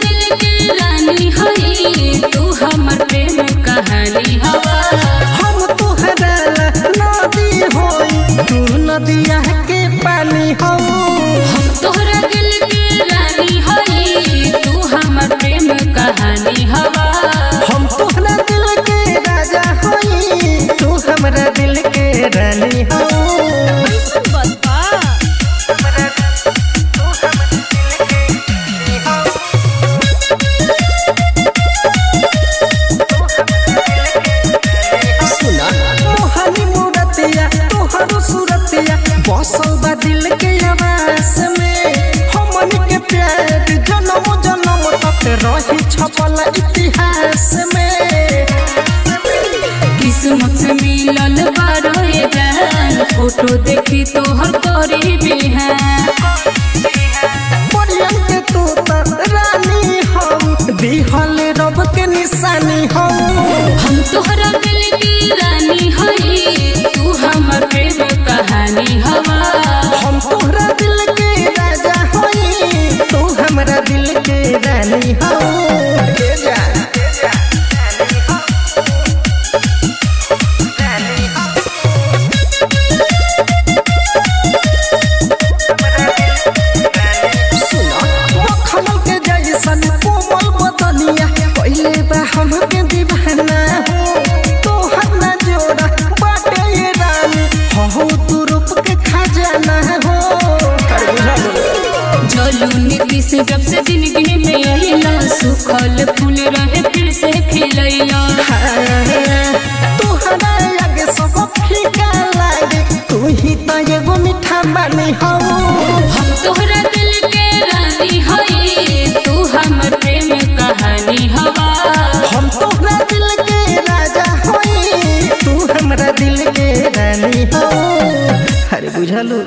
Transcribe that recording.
दिल के रानी हई तू हमर प्रेम कहानी हवा। हम तोहरा नदी होई तू नदिया के पानी हो। हम तोहरा दिल के रानी हई तू हमर प्रेम कहानी हवा। हम तोहरा दिल के राजा होई तू हमरा दिल के रानी हो। बसल बा दिल के आवास में हमन के प्यार जन्म जन्म तक रही छपल इतिहास में। किस्मत से मिलल बारो ये जान फोटो देखी तोहर तोरी बिहान। परियन के तू रानी हम दिहल रब के निशानी हो। हम तोहरा दिल की रानी हई तू हमर प्रेम कहानी हवा। हम तोहरा दिल के राजा होई तू हमरा दिल के रानी हो। खमल के जैसन कोमल बदनिया पहले बा हमके दीवाना हो। तोहर ना जोड़ा बाटे ये रानी हो तू रूप के खजाना हो। जलू नीति से जब से जिंदगी में अइला सुखल फूल रहे फिर से खिलैला। तोहरा आगे सब फीका लागे तू ही तो एगो मीठा बानी हो। हम तोहरा दिल के रानी हई तू हमर प्रेम कहानी हवा। हम तोहरा दिल के राजा होई तू हमरा दिल के रानी हो। अरे बुझलू।